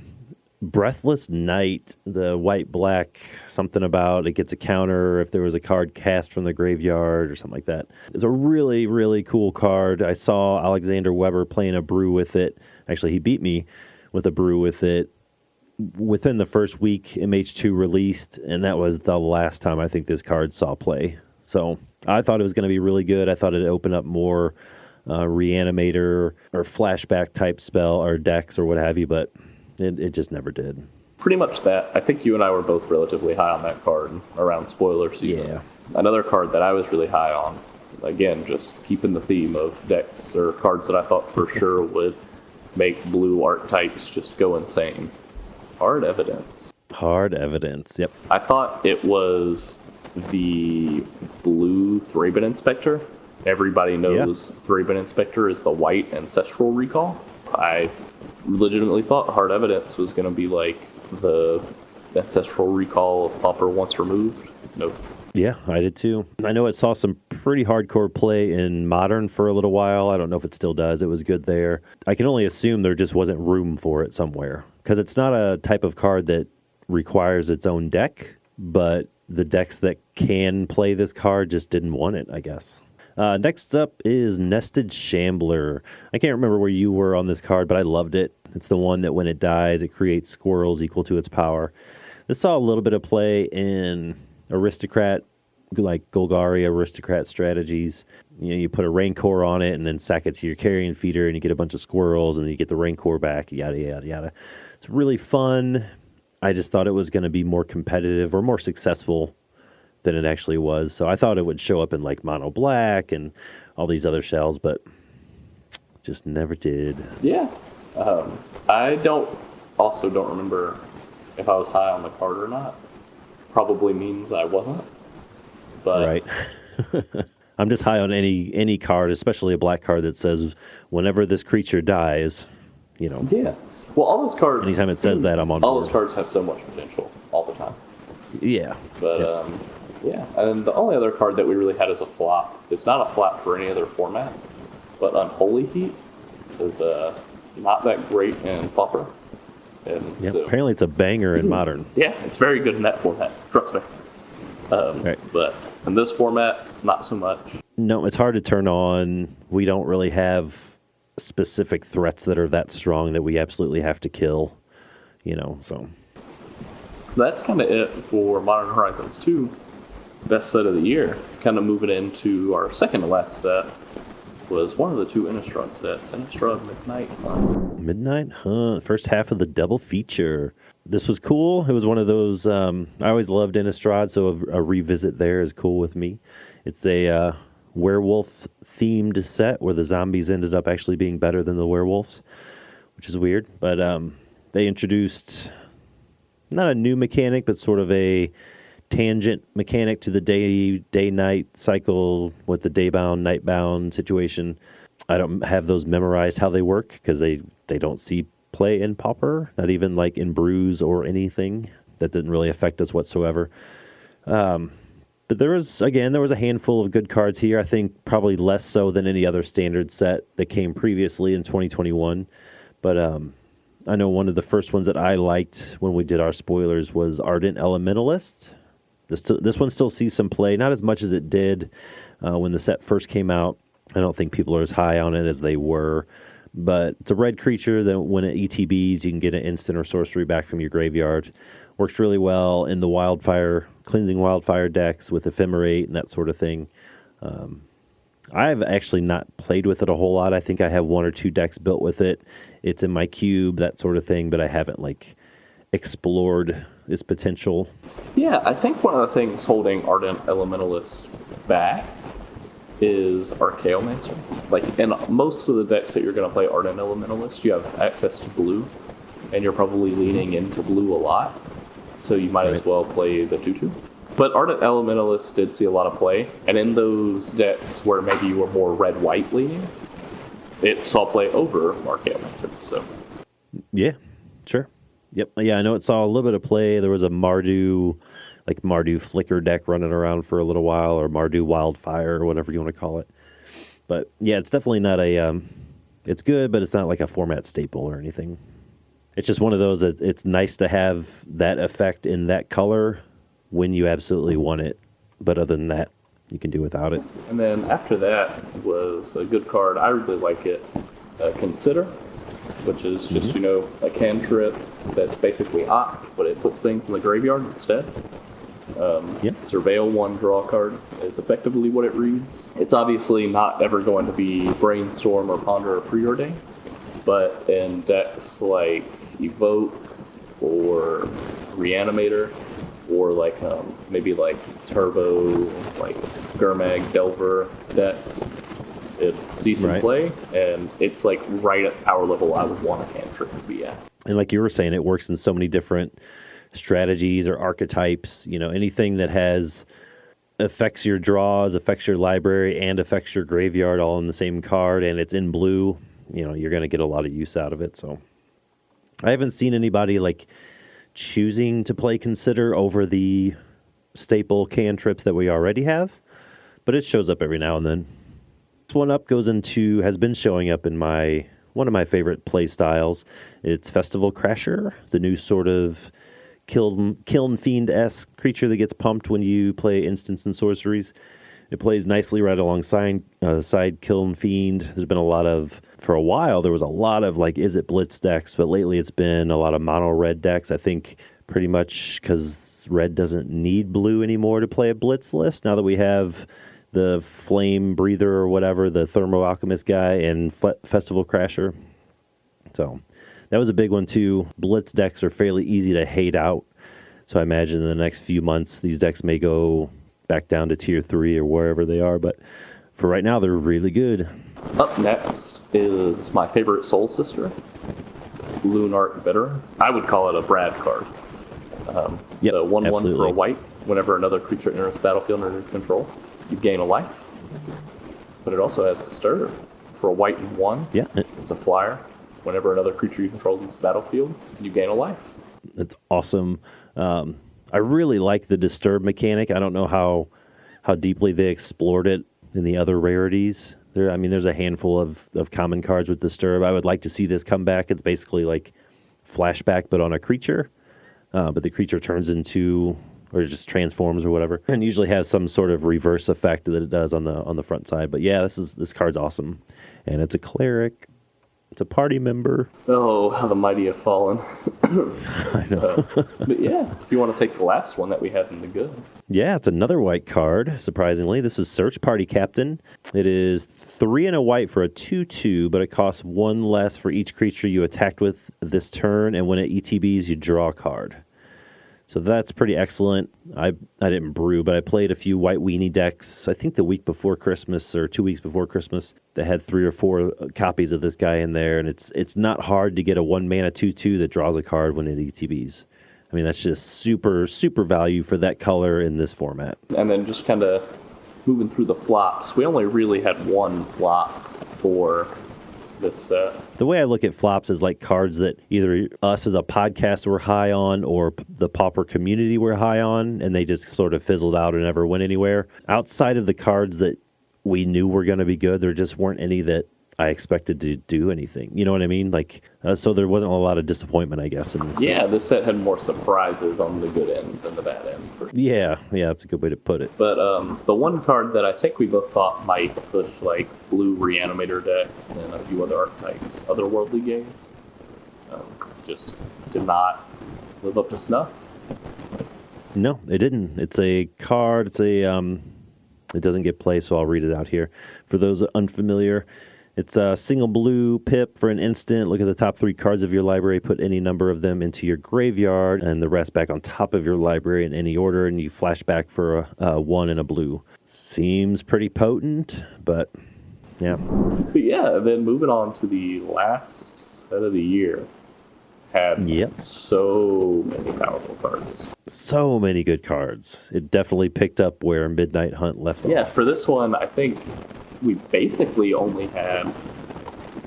Breathless Night, the white-black, something about it gets a counter if there was a card cast from the graveyard or something like that. It's a really, really cool card. I saw Alexander Weber playing a brew with it. Actually, he beat me with a brew with it within the first week MH2 released, and that was the last time I think this card saw play. So I thought it was going to be really good. I thought it'd open up more reanimator or flashback type spell or decks or what have you, but it just never did. Pretty much that. I think you and I were both relatively high on that card around spoiler season. Yeah. Another card that I was really high on, again, just keeping the theme of decks or cards that I thought for sure would make blue archetypes just go insane. Hard Evidence. Hard Evidence, yep. I thought it was the blue Thraben Inspector. Everybody knows Thraben Inspector is the white Ancestral Recall. I legitimately thought Hard Evidence was going to be like the Ancestral Recall of Pauper once removed. Nope. Yeah, I did too. I know it saw some pretty hardcore play in Modern for a little while. I don't know if it still does. It was good there. I can only assume there just wasn't room for it somewhere, because it's not a type of card that requires its own deck, but the decks that can play this card just didn't want it, I guess. Next up is Nested Shambler. I can't remember where you were on this card, but I loved it. It's the one that when it dies, it creates squirrels equal to its power. This saw a little bit of play in Aristocrat, like Golgari Aristocrat strategies. You know, you put a Rancor on it and then sack it to your Carrion Feeder and you get a bunch of squirrels and then you get the Rancor back, yada, yada, yada. It's really fun. I just thought it was going to be more competitive or more successful than it actually was. So I thought it would show up in like Mono Black and all these other shells, but just never did. Yeah. I don't remember if I was high on the card or not. Probably means I wasn't. But right. I'm just high on any card, especially a black card that says whenever this creature dies, you know. Yeah. Well, all those cards. Anytime it says that, I'm on board. All those cards have so much potential all the time. Yeah. But yeah. And the only other card that we really had as a flop, it's not a flop for any other format, but Unholy Heat is not that great in Pauper. And yeah, so, apparently it's a banger in Modern. Yeah, it's very good in that format. Trust me. Right. But in this format, not so much. No, it's hard to turn on. We don't really have specific threats that are that strong that we absolutely have to kill, you know, so. That's kind of it for Modern Horizons 2. Best set of the year. Kind of moving into our second to last set was one of the two Innistrad sets, Innistrad Midnight Hunt. Midnight Hunt, first half of the double feature. this was cool. It was one of those, I always loved Innistrad, so a revisit there is cool with me. It's a werewolf-themed set where the zombies ended up actually being better than the werewolves, which is weird. But they introduced, not a new mechanic, but sort of a tangent mechanic to the day-night cycle with the day-bound, night-bound situation. I don't have those memorized how they work because they don't see play in Pauper, not even like in Brews or anything. That didn't really affect us whatsoever. But there was a handful of good cards here. I think probably less so than any other standard set that came previously in 2021. But I know one of the first ones that I liked when we did our spoilers was Ardent Elementalist. This one still sees some play, not as much as it did when the set first came out. I don't think people are as high on it as they were. But it's a red creature that when it ETBs, you can get an instant or sorcery back from your graveyard. Works really well in the cleansing wildfire decks with Ephemerate and that sort of thing. I've actually not played with it a whole lot. I think I have 1 or 2 decks built with it. It's in my cube, that sort of thing, but I haven't explored its potential. Yeah, I think one of the things holding Ardent Elementalist back is Archaeomancer. In most of the decks that you're going to play Ardent Elementalist, you have access to blue, and you're probably leaning into blue a lot, so you might as well play the 2/2. But Ardent Elementalist did see a lot of play, and in those decks where maybe you were more red-white leaning, it saw play over Archaeomancer. So, yeah, sure. Yep. Yeah, I know it saw a little bit of play. There was a Mardu Flicker deck running around for a little while, or Mardu Wildfire, or whatever you want to call it. But yeah, it's definitely not it's good, but it's not like a format staple or anything. It's just one of those that it's nice to have that effect in that color when you absolutely want it. But other than that, you can do without it. And then after that was a good card. I really like it. Consider, which is just, a cantrip that's basically opt, but it puts things in the graveyard instead. Surveil 1 draw card is effectively what it reads. It's obviously not ever going to be Brainstorm or Ponder or Preordain, but in decks like Evoke or Reanimator, or maybe Turbo, Gurmag, Delver decks, it sees some play, and it's right at power level I would want a cantrip to be at. And like you were saying, it works in so many different strategies or archetypes. Anything that affects your draws, affects your library, and affects your graveyard all in the same card, and it's in blue, you're going to get a lot of use out of it. So I haven't seen anybody choosing to play Consider over the staple cantrips that we already have, but it shows up every now and then. This one up has been showing up in one of my favorite play styles. It's Festival Crasher, the new sort of Kiln Fiend-esque creature that gets pumped when you play instants and sorceries. It plays nicely right alongside side Kiln Fiend. There's been for a while, there was a lot of Izzet Blitz decks, but lately it's been a lot of mono red decks. I think pretty much because red doesn't need blue anymore to play a Blitz list. Now that we have the Flame Breather or whatever, the Thermo Alchemist guy, and Festival Crasher. So that was a big one too. Blitz decks are fairly easy to hate out. So I imagine in the next few months, these decks may go back down to tier 3 or wherever they are. But for right now, they're really good. Up next is my favorite Soul Sister, Lunarch Veteran. I would call it a Brad card. So 1/1 for a white. Whenever another creature enters the battlefield under your control, you gain a life. But it also has Disturb. For a white and 1, it's a flyer. Whenever another creature you control leaves the battlefield, you gain a life. It's awesome. I really like the Disturb mechanic. I don't know how deeply they explored it in the other rarities. There's a handful of common cards with Disturb. I would like to see this come back. It's basically like Flashback, but on a creature. But the creature turns into, or just transforms or whatever, and usually has some sort of reverse effect that it does on the front side. But yeah, this card's awesome, and it's a cleric. It's a party member. Oh, how the mighty have fallen. I know. But yeah, if you want to take the last one that we had in the good. Yeah, it's another white card, surprisingly. This is Search Party Captain. It is 3 and a white for a 2/2, but it costs 1 less for each creature you attacked with this turn, and when it ETBs, you draw a card. So that's pretty excellent. I didn't brew, but I played a few white weenie decks, I think the week before Christmas or 2 weeks before Christmas. They had 3 or 4 copies of this guy in there, and it's not hard to get a 1-mana 2/2 that draws a card when it ETBs. I mean, that's just super, super value for that color in this format. And then just kind of moving through the flops, we only really had 1 flop for this set. The way I look at flops is like cards that either us as a podcast were high on or the Pauper community were high on, and they just sort of fizzled out and never went anywhere. Outside of the cards that we knew were going to be good, there just weren't any that I expected to do anything. You know what I mean? Like, so there wasn't a lot of disappointment, I guess, in this Yeah, set. this set had more surprises on the good end than the bad end. For sure. Yeah, that's a good way to put it. But the one card that I think we both thought might push like blue Reanimator decks and a few other archetypes, Otherworldly Gaze, just did not live up to snuff. No, it didn't. It's a card. It doesn't get play, so I'll read it out here. For those unfamiliar, it's a single blue pip for an instant. Look at the top 3 cards of your library. Put any number of them into your graveyard, and the rest back on top of your library in any order, and you flash back for a 1 and a blue. Seems pretty potent, but yeah. But yeah, then moving on to the last set of the year, had so many powerful cards. So many good cards. It definitely picked up where Midnight Hunt left off. Yeah, for this one, I think we basically only had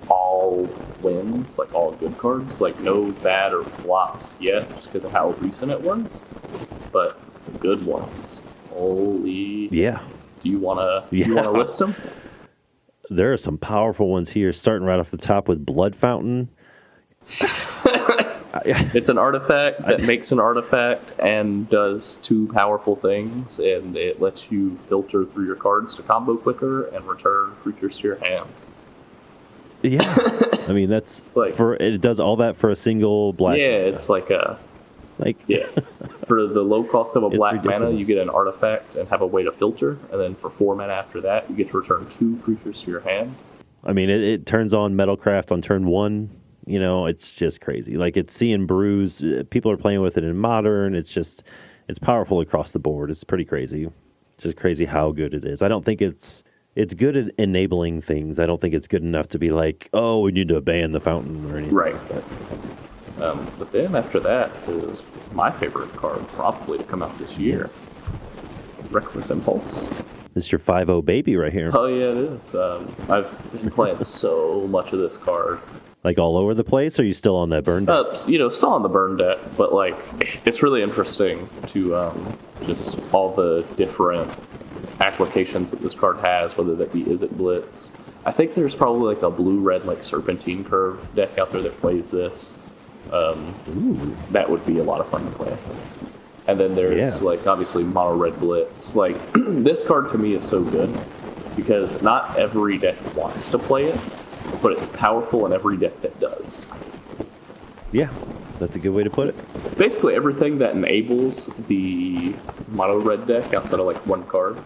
all wins, like all good cards, like no bad or flops yet, just because of how recent it was. But good ones. Holy. Yeah. Do you wanna list them? There are some powerful ones here, starting right off the top with Blood Fountain. It's an artifact that makes an artifact and does 2 powerful things, and it lets you filter through your cards to combo quicker and return creatures to your hand. Yeah, I mean that's like, it does all that for a single black. Yeah, it's like for the low cost of a black mana, you get an artifact and have a way to filter, and then for 4 mana after that, you get to return 2 creatures to your hand. I mean, it turns on Metalcraft on turn 1. You know, it's just crazy. Like, it's seeing brews. People are playing with it in Modern. It's powerful across the board. It's pretty crazy. It's just crazy how good it is. I don't think it's good at enabling things. I don't think it's good enough to be like, oh, we need to ban the fountain or anything. Right. But then after that is my favorite card, probably to come out this year. Yes. Reckless Impulse. This is your 5/0 baby right here. Oh, yeah, it is. I've been playing so much of this card. Like all over the place, or are you still on that burn deck? Still on the burn deck, but like it's really interesting to just all the different applications that this card has, whether that be Izzet Blitz. I think there's probably like a blue-red like Serpentine Curve deck out there that plays this. That would be a lot of fun to play. And then there's like obviously Mono Red Blitz. Like this card to me is so good because not every deck wants to play it, but it's powerful in every deck that does. Yeah, that's a good way to put it. Basically, everything that enables the mono red deck outside of like 1 card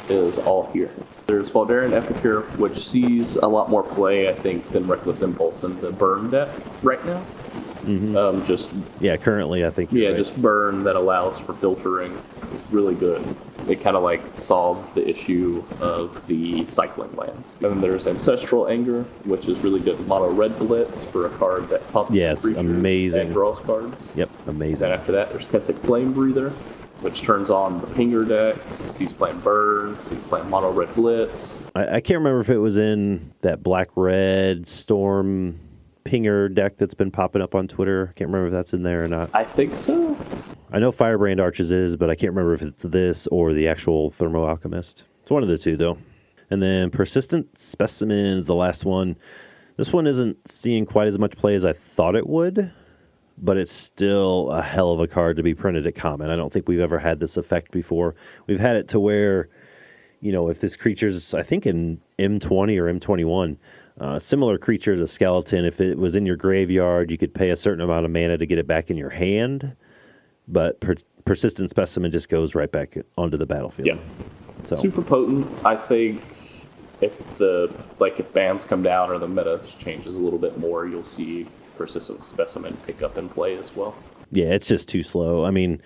is all here. There's Valdarian Epicure, which sees a lot more play, I think, than Reckless Impulse in the burn deck right now. Mm-hmm. Currently, I think. Yeah, right. Just burn that allows for filtering is really good. It kind of like solves the issue of the cycling lands. And then there's Ancestral Anger, which is really good mono red blitz for a card that pumps it's amazing and draws cards. Yep, amazing. And after that, there's Pensic Flame Breather, which turns on the Pinger deck. Sees playing burn, sees playing mono red blitz. I can't remember if it was in that black red storm Pinger deck that's been popping up on Twitter. Can't remember if that's in there or not. I think so. I know Firebrand Arches is, but I can't remember if it's this or the actual Thermo Alchemist. It's one of the two, though. And then Persistent Specimen is the last one. This one isn't seeing quite as much play as I thought it would, but it's still a hell of a card to be printed at Common. I don't think we've ever had this effect before. We've had it to where, if this creature's, I think in M20 or M21, Similar creature to skeleton. If it was in your graveyard, you could pay a certain amount of mana to get it back in your hand, but persistent specimen just goes right back onto the battlefield. Yeah. So Super potent. I think if if bans come down or the meta changes a little bit more, you'll see persistent specimen pick up and play as well. yeah, it's just too slow. I mean,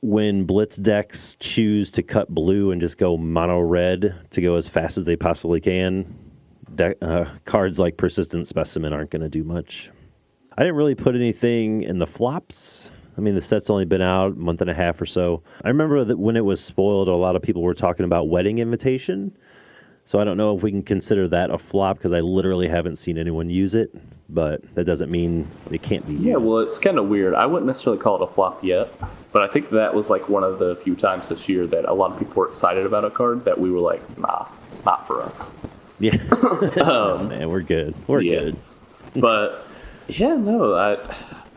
when blitz decks choose to cut blue and just go mono red to go as fast as they possibly can, cards like persistent specimen aren't going to do much. I didn't really put anything in the flops. I mean, the set's only been out a month and a half or so. I remember that when it was spoiled, a lot of people were talking about Wedding Invitation. So I don't know if we can consider that a flop because I literally haven't seen anyone use it. But that doesn't mean it can't be used. Yeah, well, it's kind of weird. I wouldn't necessarily call it a flop yet, but I think that was like one of the few times this year that a lot of people were excited about a card that we were like, nah, not for us. Yeah. Man, we're good. We're good. But yeah, no,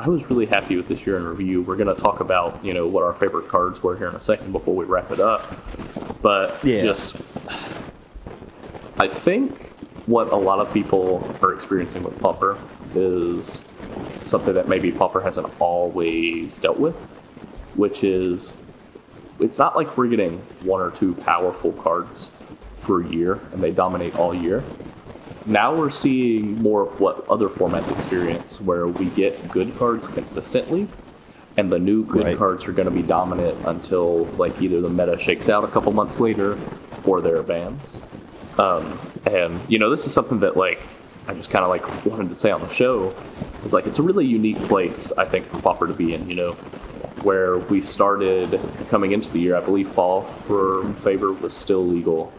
I was really happy with this year in review. We're going to talk about, what our favorite cards were here in a second before we wrap it up. But I think what a lot of people are experiencing with Pauper is something that maybe Pauper hasn't always dealt with, which is it's not like we're getting one or two powerful cards per year and they dominate all year. Now we're seeing more of what other formats experience, where we get good cards consistently, and the new good cards are going to be dominant until either the meta shakes out a couple months later or there are bans. And this is something that I just kind of wanted to say on the show is it's a really unique place, I think, for Pauper to be in, where we started coming into the year. I believe Fall for Favor was still legal.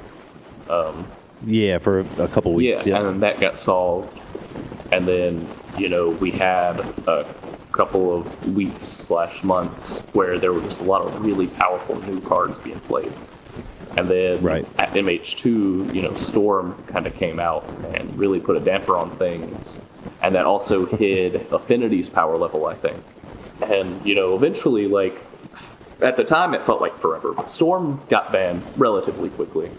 Yeah, for a couple weeks. Yeah, and then that got solved. And then, we had a couple of weeks/months where there were just a lot of really powerful new cards being played. And then at MH2, Storm kind of came out and really put a damper on things. And that also hid Affinity's power level, I think. And, eventually, at the time it felt like forever, but Storm got banned relatively quickly.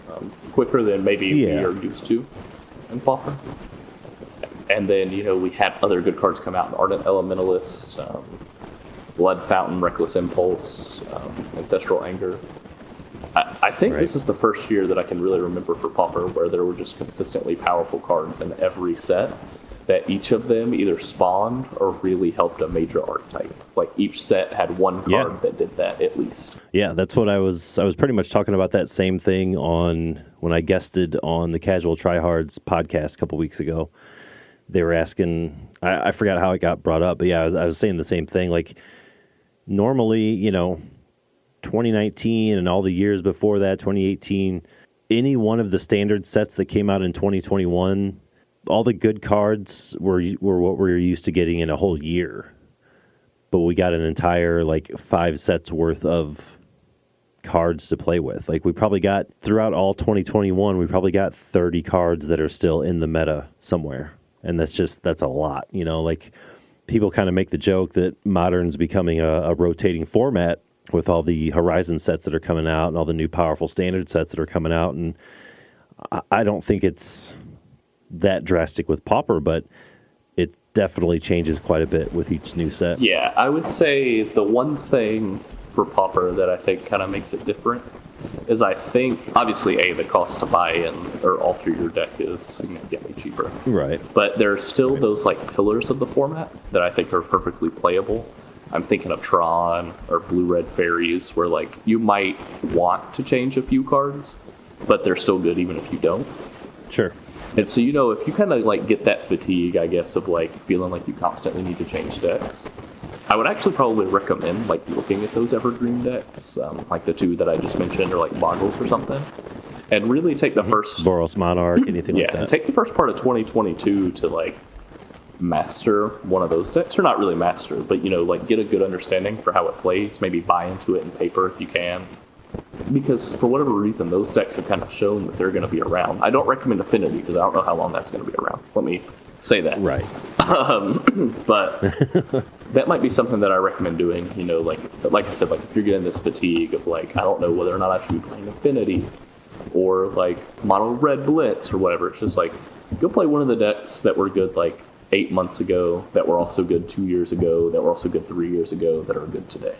Quicker than maybe we are used to in Pauper. And then, we had other good cards come out, Ardent Elementalist, Blood Fountain, Reckless Impulse, Ancestral Anger. I think this is the first year that I can really remember for Pauper where there were just consistently powerful cards in every set, that each of them either spawned or really helped a major archetype. Each set had one card that did that at least. Yeah, that's what I was pretty much talking about that same thing when I guested on the Casual Tryhards podcast a couple weeks ago. They were asking, I forgot how it got brought up, but yeah, I was saying the same thing. Normally, 2019 and all the years before that, 2018, any one of the standard sets that came out in 2021, all the good cards were what we were used to getting in a whole year. But we got an entire 5 sets worth of cards to play with. We probably got, throughout all 2021, we probably got 30 cards that are still in the meta somewhere. And that's a lot, people kind of make the joke that Modern's becoming a rotating format with all the Horizon sets that are coming out and all the new powerful standard sets that are coming out. And I don't think it's that drastic with Pauper, but it definitely changes quite a bit with each new set. Yeah, I would say the one thing for Pauper that I think kind of makes it different is I think, obviously, the cost to buy in or alter your deck is significantly cheaper. Right. But there are still those pillars of the format that I think are perfectly playable. I'm thinking of Tron or Blue-Red Fairies, where you might want to change a few cards, but they're still good even if you don't. Sure. And so, if you kind of get that fatigue, I guess, of feeling like you constantly need to change decks, I would actually probably recommend looking at those evergreen decks, the two that I just mentioned, or Boggles or something, and really take the first Boros Monarch, anything like that. Yeah, and take the first part of 2022 to master one of those decks, or not really master, but get a good understanding for how it plays, maybe buy into it in paper if you can, because for whatever reason those decks have kind of shown that they're going to be around. I don't recommend Affinity because I don't know how long that's going to be around, let me say that. Right. But that might be something that I recommend doing, like I said, if you're getting this fatigue of I don't know whether or not I should be playing Affinity or Mono Red Blitz or whatever. It's just go play one of the decks that were good like 8 months ago, that were also good 2 years ago, that were also good 3 years ago, that are good today.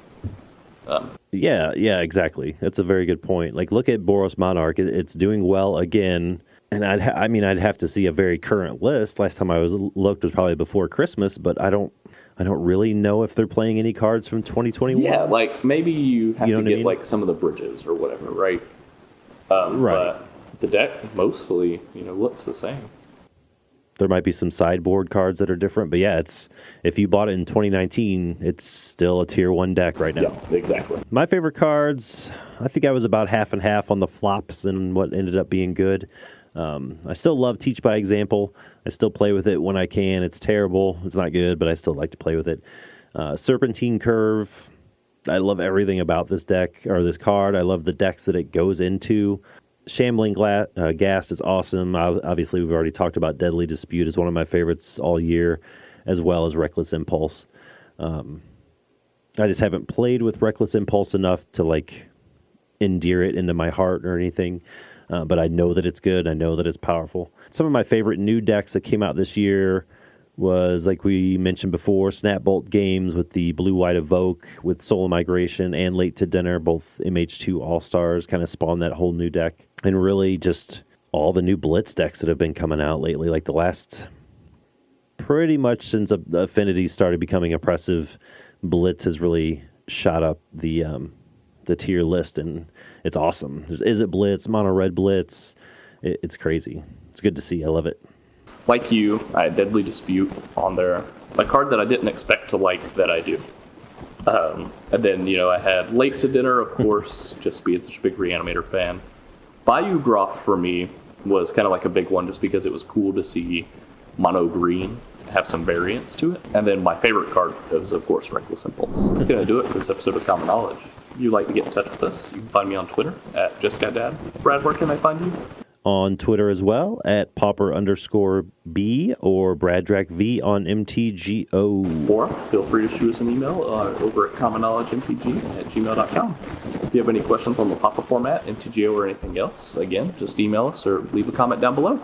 Yeah, exactly. That's a very good point. Like, look at Boros Monarch. It's doing well again. And I'd have to see a very current list. Last time I looked was probably before Christmas, but I don't really know if they're playing any cards from 2021. Yeah, like maybe you have to get mean? like some of the bridges or whatever, right? Right. But the deck mostly, looks the same. There might be some sideboard cards that are different, but yeah, if you bought it in 2019, it's still a tier 1 deck right now. Yeah, exactly. My favorite cards, I think I was about half and half on the flops and what ended up being good. I still love Teach by Example. I still play with it when I can. It's terrible. It's not good, but I still like to play with it. Serpentine Curve. I love everything about this deck, or this card. I love the decks that it goes into. Shambling Ghast is awesome. Obviously, we've already talked about Deadly Dispute as one of my favorites all year, as well as Reckless Impulse. I just haven't played with Reckless Impulse enough to like endear it into my heart or anything. But I know that it's good. I know that it's powerful. Some of my favorite new decks that came out this year was, like we mentioned before, Snapbolt Games with the Blue-White Evoke, with Soul Migration and Late to Dinner, both MH2 All-Stars, kind of spawned that whole new deck. And really just all the new Blitz decks that have been coming out lately. Like the last, pretty much since Affinity started becoming oppressive, Blitz has really shot up the tier list, and it's awesome. There's Is It Blitz, Mono Red Blitz. It's crazy. It's good to see. I love it. Like you, I had Deadly Dispute on there. A card that I didn't expect to like that I do. And then, I had Late to Dinner, of course, just being such a big Reanimator fan. Bayou Groff for me was kind of like a big one just because it was cool to see mono green have some variance to it. And then my favorite card was, of course, Reckless Impulse. That's going to do it for this episode of Common Knowledge. If you'd like to get in touch with us, you can find me on Twitter at JustGotDad. Brad, where can I find you? On Twitter as well, at Pauper_B or BradDrackV on MTGO. Or feel free to shoot us an email over at commonknowledgemtg@gmail.com. If you have any questions on the Pauper format, MTGO, or anything else, again, just email us or leave a comment down below.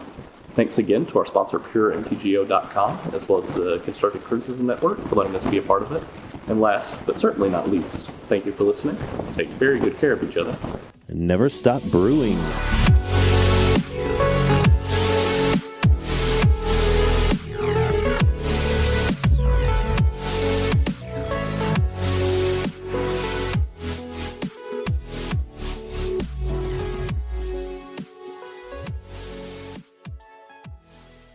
Thanks again to our sponsor, PureMTGO.com, as well as the Constructive Criticism Network for letting us be a part of it. And last, but certainly not least, thank you for listening. Take very good care of each other. And never stop brewing.